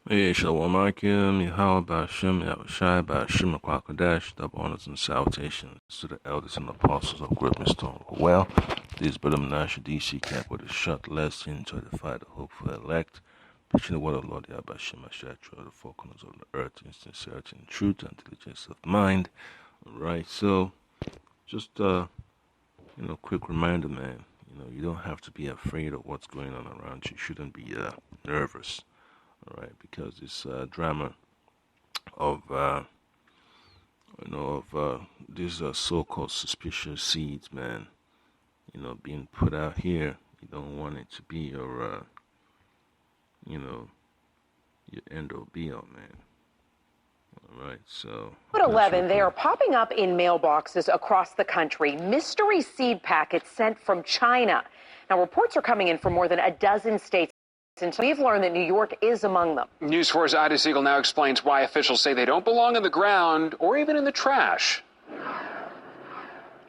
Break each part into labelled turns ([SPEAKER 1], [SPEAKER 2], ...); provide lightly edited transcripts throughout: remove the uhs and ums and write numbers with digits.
[SPEAKER 1] Hey, Shalom Akim, Yahweh Bashim, Yahushai Bashim, Kwakadash, double honors and salutations to the elders and apostles of Grippenstone. Well, this is Brother Menashe DC Cap with a short lesson to edify the hopeful elect, preaching the word of Lord Yahbashim, Ashai, to the four corners of the earth in sincerity and truth and diligence of mind. Alright, so just quick reminder, man. You don't have to be afraid of what's going on around you. You shouldn't be nervous. All right, because this drama of these so-called suspicious seeds, man, being put out here, you don't want it to be your end or be all, man. All right, so
[SPEAKER 2] At 11, they are popping up in mailboxes across the country. Mystery seed packets sent from China. Now, reports are coming in from more than a dozen states. And we've learned that New York is among them.
[SPEAKER 3] News 4's Ida Siegel now explains why officials say they don't belong in the ground or even in the trash.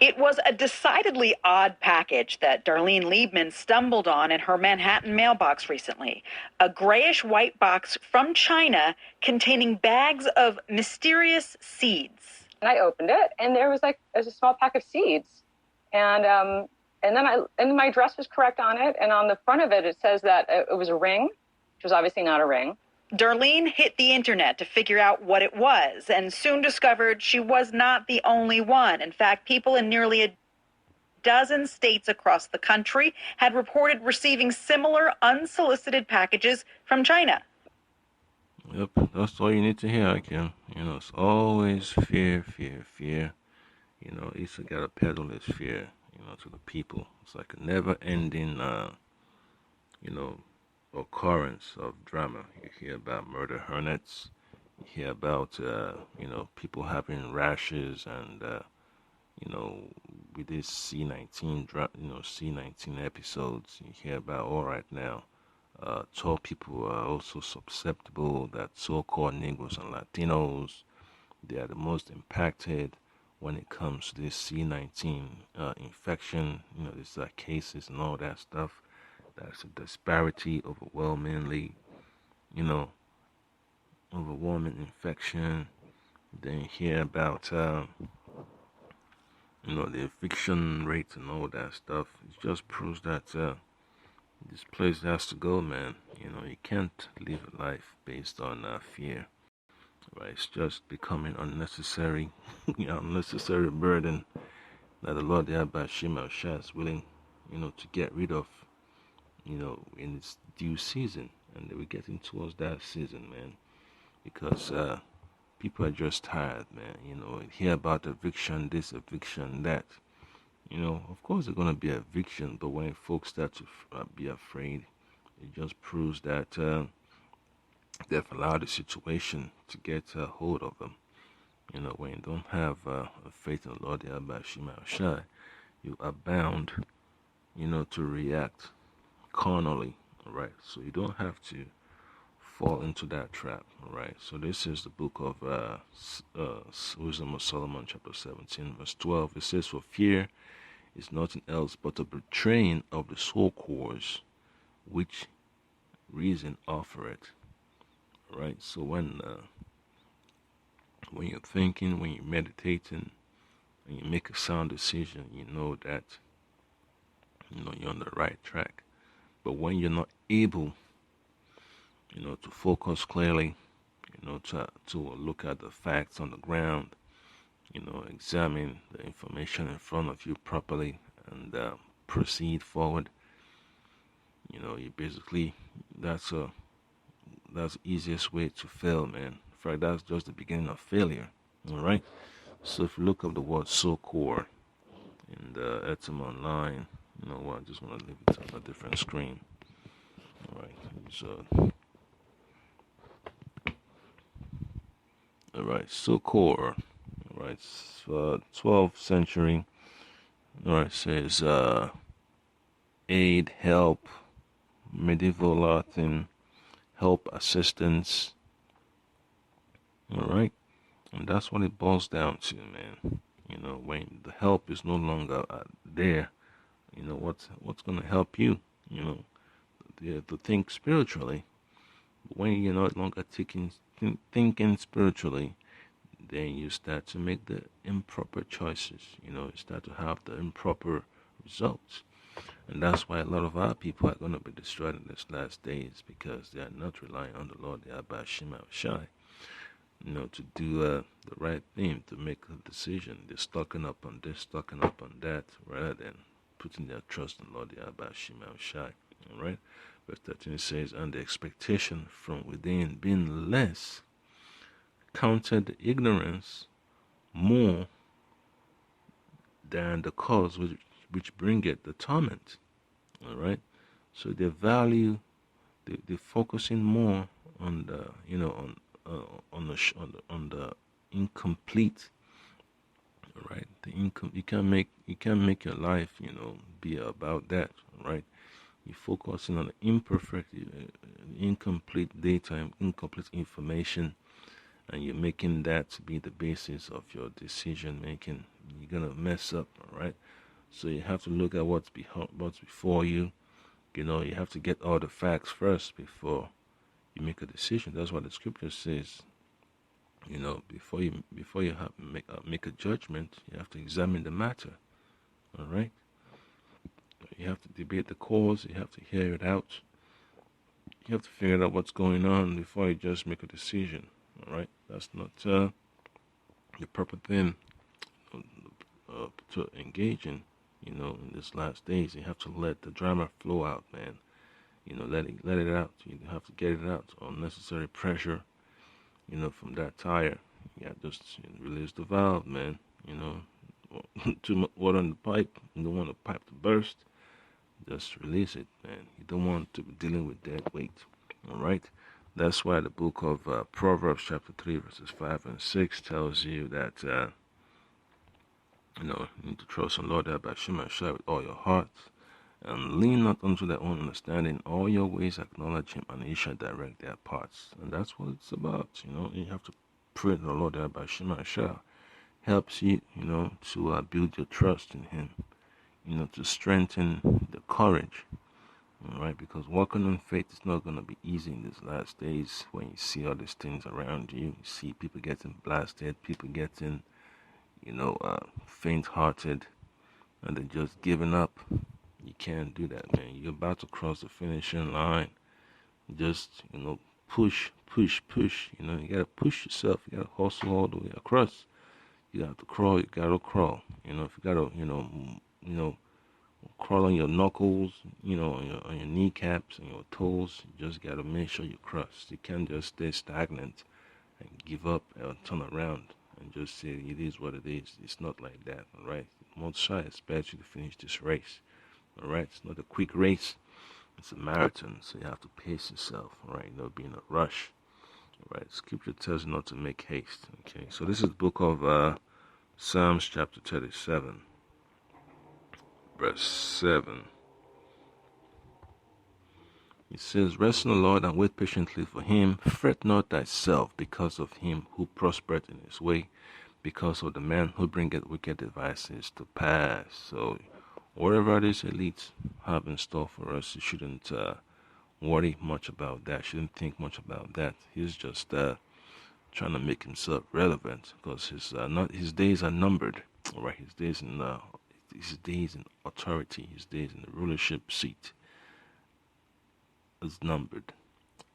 [SPEAKER 4] It was a decidedly odd package that Darlene Liebman stumbled on in her Manhattan mailbox recently. A grayish-white box from China containing bags of mysterious seeds.
[SPEAKER 5] And I opened it, and there was a small pack of seeds. And my address was correct on it, and on the front of it, it says that it was a ring, which was obviously not a ring.
[SPEAKER 4] Darlene hit the internet to figure out what it was and soon discovered she was not the only one. In fact, people in nearly a dozen states across the country had reported receiving similar unsolicited packages from China.
[SPEAKER 1] Yep, that's all you need to hear, Kim. It's always fear, fear, fear. Issa gotta peddle this fear, to the people. It's like a never-ending, occurrence of drama. You hear about murder hornets. You hear about, people having rashes and, with this C19, C19 episodes, you hear about all right now. Tall people are also susceptible, that so-called Negroes and Latinos, they are the most impacted when it comes to this C19 infection. These cases and all that stuff. That's a disparity, overwhelming infection. Then you hear about, the eviction rates and all that stuff. It just proves that this place has to go, man. You can't live a life based on fear. Right? It's just becoming unnecessary, unnecessary burden that the Lord Yahweh Shema Shah is willing, to get rid of, in its due season. And we're getting towards that season, man, because people are just tired, man. Hear about eviction, this eviction, that. Of course, there's gonna be eviction, but when folks start to be afraid, it just proves that they've allowed the situation to get a hold of them. When you don't have faith in the Lord Yahweh Shema Shai, you are bound, to react carnally, right? So you don't have to fall into that trap, right? So this is the book of Wisdom of Solomon, chapter 17, verse 12. It says, "For fear is nothing else but a betraying of the soul cores, which reason offereth." Right? So when you're thinking, when you're meditating, and you make a sound decision, you know that you're on the right track. But when you're not able, to focus clearly, to look at the facts on the ground, examine the information in front of you properly, and proceed forward, you basically, that's the easiest way to fail, man. In fact, that's just the beginning of failure. All right. So if you look up the word "so-core" in the Etim online, you know what? I just want to leave it on a different screen. All right. So, all right. So-core. All right. 12th century. All right. Says aid, help, medieval Latin, help, assistance. All right. And that's what it boils down to, man. When the help is no longer there, what's going to help you, to think spiritually. When you're no longer thinking spiritually, then you start to make the improper choices. You start to have the improper results. And that's why a lot of our people are going to be destroyed in these last days, because they are not relying on the Lord, they are Bashim Shai, to do the right thing, to make a decision. They're stocking up on this, stocking up on that, rather than putting their trust in the Lord, they are Bashim Shai. All right? Verse 13 says, and the expectation from within being less counted the ignorance more than the cause which bringeth the torment. All right, so they value, they focusing more on the on the incomplete. All right, you can't make your life be about that. All right, you're focusing on the imperfect, incomplete data, incomplete information, and you're making that to be the basis of your decision making. You're gonna mess up. All right, so you have to look at what's before you. You have to get all the facts first before you make a decision. That's what the scripture says. Before you make a judgment, you have to examine the matter. All right. You have to debate the cause. You have to hear it out. You have to figure out what's going on before you just make a decision. All right. That's not the proper thing to engage in. In these last days, you have to let the drama flow out, man. Let it out. You have to get it out. Unnecessary pressure, from that tire. Yeah, just release the valve, man. Too much water in the pipe. You don't want the pipe to burst. Just release it, man. You don't want to be dealing with dead weight. All right. That's why the book of Proverbs chapter 3 verses 5 and 6 tells you that you need to trust in the Lord Bashim Shai with all your heart, and lean not unto their own understanding. All your ways acknowledge him, and he shall direct their paths. And that's what it's about. You have to pray to the Lord Bashim Shai helps you, to build your trust in him, to strengthen the courage. All right, because walking on faith is not going to be easy in these last days when you see all these things around you. You see people getting blasted, people getting faint-hearted, and they're just giving up. You can't do that, man. You're about to cross the finishing line. Just, push. You gotta push yourself. You gotta hustle all the way across. You have to crawl. You gotta crawl. If you gotta, crawl on your knuckles, on your kneecaps and your toes. You just gotta make sure you cross. You can't just stay stagnant and give up or turn around and just say it is what it is. It's not like that, all right? Most High expects you to finish this race, all right? It's not a quick race. It's a marathon, so you have to pace yourself, all right? Not be in a rush, all right? Scripture tells you not to make haste, okay? So this is the book of Psalms chapter 37, verse 7. It says, rest in the Lord and wait patiently for him. Fret not thyself because of him who prospereth in his way, because of the man who bringeth wicked devices to pass. So whatever these elites have in store for us, you shouldn't worry much about that. Shouldn't think much about that. He's just trying to make himself relevant, because his days are numbered. All right, his days in authority, his days in the rulership seat is numbered,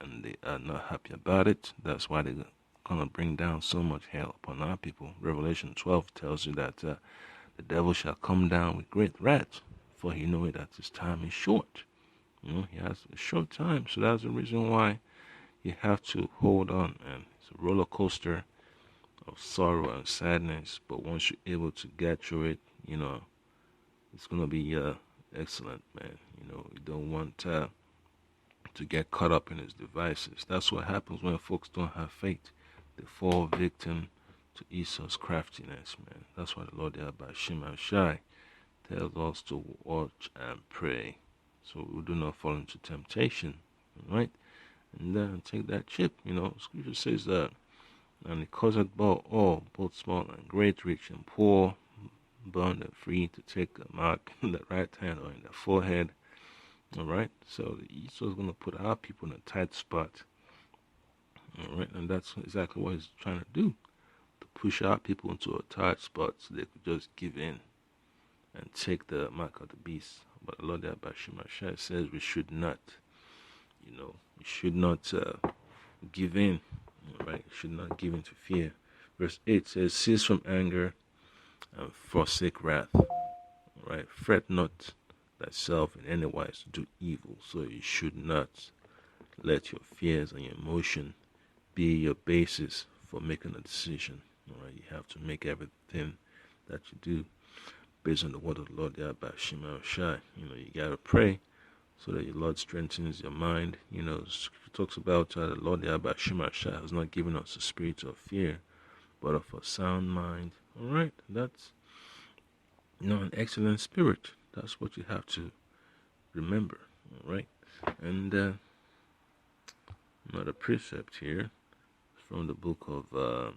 [SPEAKER 1] and they are not happy about it. That's why they're gonna bring down so much hell upon our people. Revelation 12 tells you that the devil shall come down with great wrath, for he knoweth that his time is short. He has a short time, so that's the reason why you have to hold on. And it's a roller coaster of sorrow and sadness, but once you're able to get through it, it's gonna be excellent, man. You don't want to get caught up in his devices. That's what happens when folks don't have faith. They fall victim to Esau's craftiness, man. That's why the Lord Bashim Shai tells us to watch and pray, so we do not fall into temptation, right? And then take that chip. Scripture says that, and it causeth all, both small and great, rich and poor, bond and free, to take a mark in the right hand or in the forehead. All right, so Esau's going to put our people in a tight spot, All right, and that's exactly what he's trying to do, to push our people into a tight spot so they could just give in and take the mark of the beast. But the Lord Abashimashai says we should not, we should not give in, right? We should not give in to fear. Verse 8 says, cease from anger and forsake wrath, right? Fret not thyself in any wise to do evil. So you should not let your fears and your emotion be your basis for making a decision. All right, you have to make everything that you do based on the word of the Lord Yahweh Shema Shai. You gotta pray so that your Lord strengthens your mind. Scripture talks about the Lord Yahweh Shema Shai has not given us a spirit of fear, but of a sound mind. All right, that's an excellent spirit. That's what you have to remember. All right, and another precept here from the book of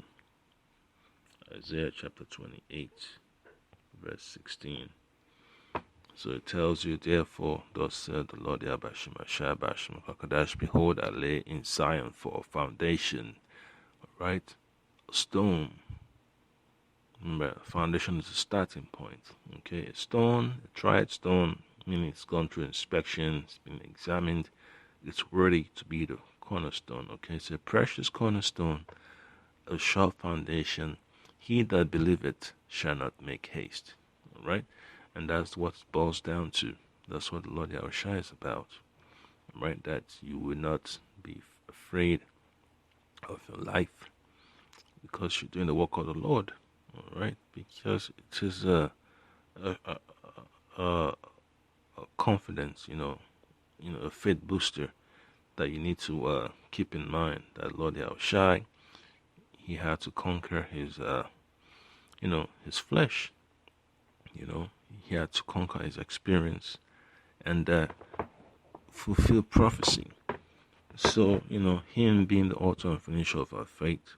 [SPEAKER 1] Isaiah chapter 28, verse 16. So it tells you, therefore, thus said the Lord Yabashimashai Bashim Kakadash, behold, I lay in Zion for a foundation, right? A stone. Remember, foundation is a starting point. Okay, a stone, a tried stone, meaning it's gone through inspection, it's been examined, it's worthy to be the cornerstone. Okay, it's a precious cornerstone, a sure foundation. He that believeth shall not make haste. All right, and that's what it boils down to. That's what the Lord Yahushua is about. Right, that you will not be afraid of your life because you're doing the work of the Lord. All right, because it is a confidence, a faith booster that you need to keep in mind. That Lord Yahushua, he had to conquer his his flesh. He had to conquer his experience and fulfill prophecy. So, him being the author and finisher of our faith,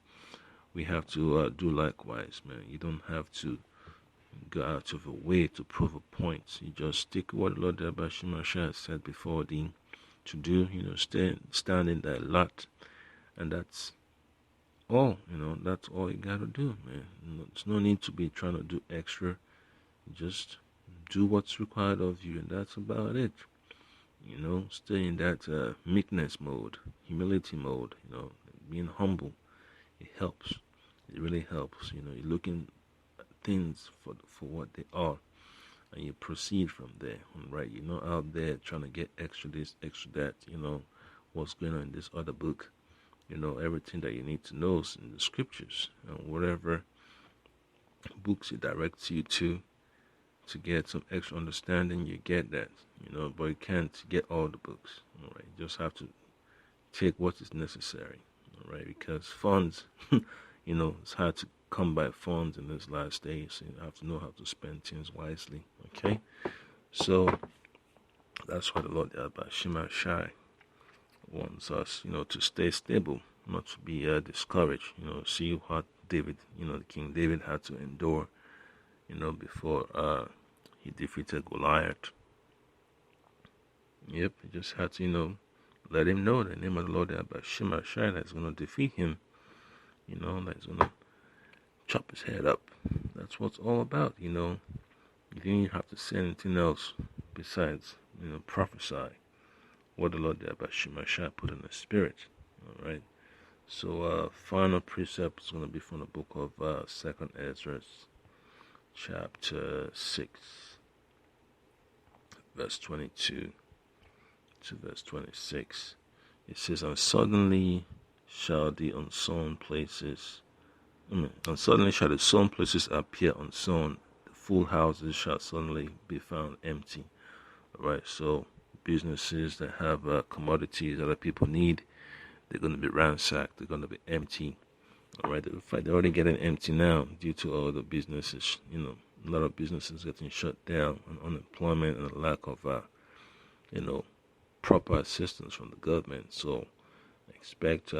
[SPEAKER 1] we have to do likewise, man. You don't have to go out of a way to prove a point. You just stick what the Lord Abashimashai said before thee to do, stand in that lot, and that's all, that's all you gotta do, man. There's no need to be trying to do extra. Just do what's required of you, and that's about it. Stay in that meekness mode, humility mode, being humble. It helps. It really helps. You're looking at things for what they are, and you proceed from there. Right? You're not out there trying to get extra this, extra that. What's going on in this other book. Everything that you need to know is in the scriptures, and whatever books it directs you to get some extra understanding, you get that. But you can't get all the books. All right, you just have to take what is necessary. All right, because funds, it's hard to come by funds in this last days. So you have to know how to spend things wisely. Okay, so that's why the Lord Shema Shai wants us, to stay stable, not to be discouraged. See what David, the King David had to endure, before he defeated Goliath. Yep, he just had to, let him know the name of the Lord Shema Shai that's going to defeat him. That's going to chop his head up. That's what it's all about. You didn't have to say anything else besides, prophesy what the Lord Shema Shai put in the spirit. All right. So, final precept is going to be from the book of 2nd Ezra, chapter 6, verse 22 to verse 26. It says, and suddenly shall the sown places appear unsown, the full houses shall suddenly be found empty. All right, so businesses that have commodities that other people need, they're going to be ransacked, they're going to be empty. All right, in fact, they're already getting empty now due to all the businesses, a lot of businesses getting shut down, and unemployment and a lack of, proper assistance from the government. So expect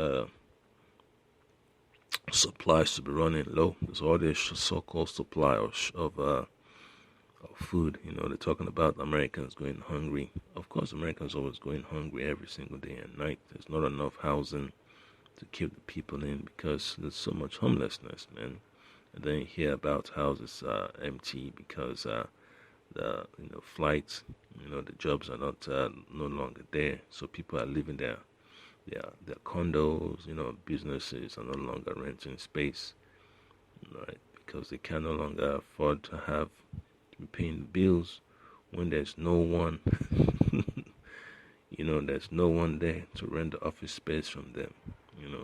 [SPEAKER 1] supplies to be running low. There's all this so-called supply of food. They're talking about Americans going hungry. Of course, Americans always going hungry every single day and night. There's not enough housing. to keep the people in, because there's so much homelessness, man. And then you hear about houses empty because the flights, the jobs are not no longer there, so people are living there. Their condos, businesses are no longer renting space, right? Because they can no longer afford to have to be paying bills when there's no one, there's no one there to rent the office space from them,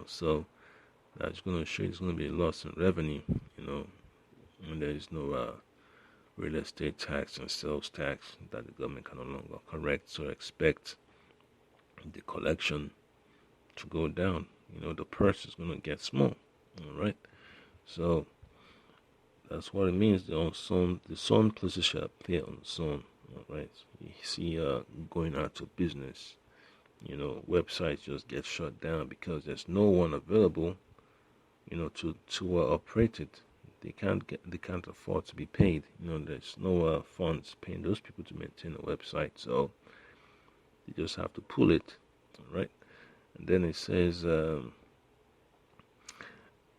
[SPEAKER 1] So that's going to show it's going to be a loss in revenue, when there is no real estate tax and sales tax that the government can no longer correct. So expect the collection to go down. The purse is going to get small. All right. So that's what it means. The sun places shall appear on the sun. All right. You see, going out of business. Websites just get shut down because there's no one available. To operate it. They can't afford to be paid. There's no funds paying those people to maintain a website. So they just have to pull it. All right. And then it says, verse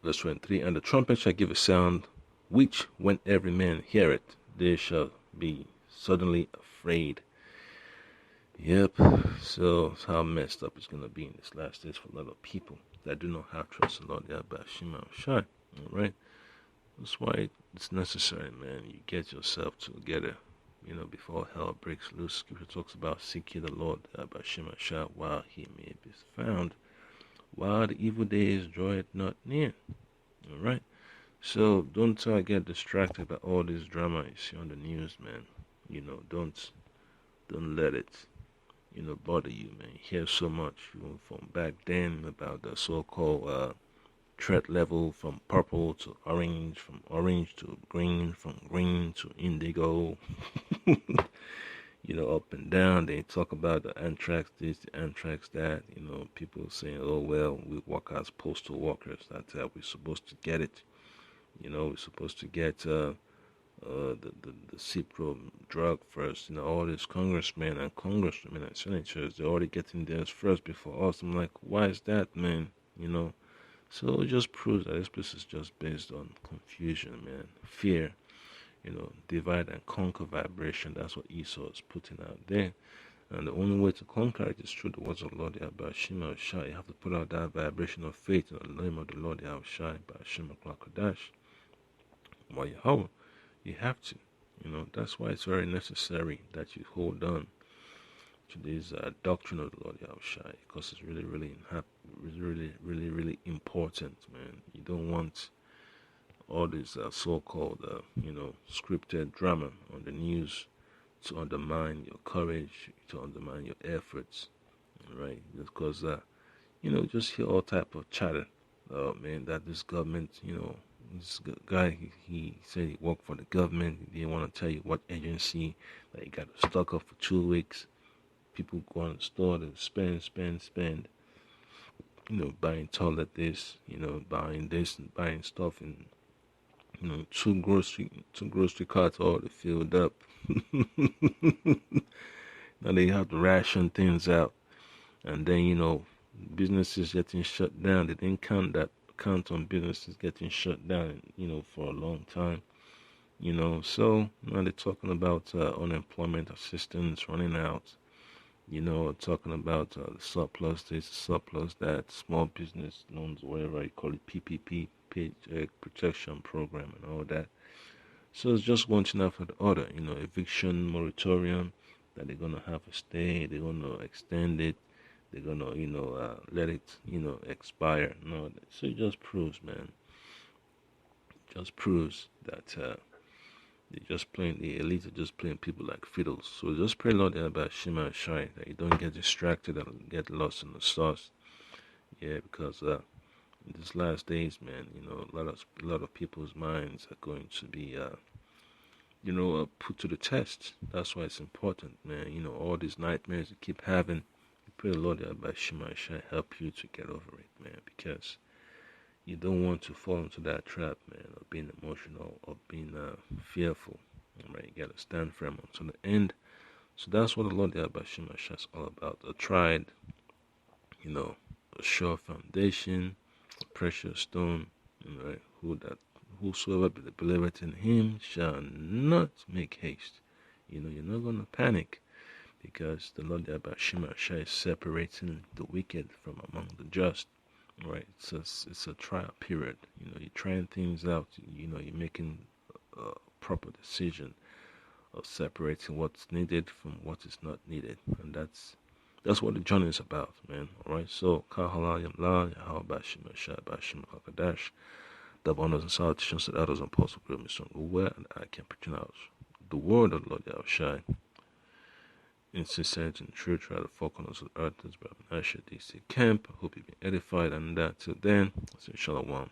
[SPEAKER 1] 23, and the trumpet shall give a sound, which when every man hear it, they shall be suddenly afraid. Yep. So that's how messed up it's going to be in this last days for a lot of people that do not have trust in Lord Yahweh Shema Shai. All right. That's why it's necessary, man. You get yourself together, before hell breaks loose. Scripture talks about seek ye the Lord Yahweh Shema Shai while he may be found, while the evil days draweth not near. All right. So don't get distracted by all this drama you see on the news, man. Don't let it, bother you, man. You hear so much from back then about the so-called threat level from purple to orange, from orange to green, from green to indigo, up and down. They talk about the anthrax this, the anthrax that, people saying, oh, well, we work as postal workers. That's how we're supposed to get it. We're supposed to get the Cipro drug first. All these congressmen and congresswomen and senators, they're already getting theirs first before us. I'm like, why is that, man? So it just proves that this place is just based on confusion, man. Fear, divide and conquer vibration. That's what Esau is putting out there. And the only way to conquer it is through the words of the Lord Yahweh Shema Shai. You have to put out that vibration of faith in the name of the Lord Yahweh Shai by Shema Klakadash. Well, Yahweh, you have to. That's why it's very necessary that you hold on to this doctrine of the Lord Yahweh Shai, because it's really, really important, man. You don't want all this so-called, scripted drama on the news to undermine your courage, to undermine your efforts, right? Because, just hear all type of chatter, man, that this government, this guy, he said he worked for the government. He didn't want to tell you what agency, that he got stuck up for 2 weeks. People go on the store to spend, buying toilet this, buying this and buying stuff, and two grocery carts already filled up. Now they have to ration things out, and then businesses getting shut down. They didn't count on businesses getting shut down, for a long time. So now they're talking about unemployment assistance running out. Talking about the surplus this, surplus that, small business loans, whatever you call it, PPP, Paycheck Protection Program, and all that. So it's just one thing after the other. Eviction moratorium that they're gonna have a stay, they're gonna extend it, they're gonna let it expire. No, so it just proves, man. It just proves that. The elite are just playing people like fiddles. So just pray, Lord, about Shema Shai, that you don't get distracted and get lost in the sauce. Yeah, because in these last days, man, a lot of people's minds are going to be, put to the test. That's why it's important, man. All these nightmares you keep having, you pray, Lord, about Shema Shai help you to get over it, man, because you don't want to fall into that trap, man, of being emotional, of being fearful. Right? You got to stand firm until the end. So that's what the Lord Yahweh Shema Shai is all about. A tried, a sure foundation, a precious stone, right? Whosoever believeth in him shall not make haste. You're not gonna panic, because the Lord Yahweh Shemashah is separating the wicked from among the just. Right? It's a trial period. You're trying things out. You're making a proper decision of separating what's needed from what is not needed, and that's what the journey is about, man. All right. So, Kahala Yamla Yahweh Bashimashah Bashim Hakadash. The honors and salutations to the others and apostle Mr. Where and I can pronounce the word of the Lord Yahushai in sincerity and truth, try to four corners of the earth as Brahman Asher DC camp. I hope you've been edified, and that till then, Shalom.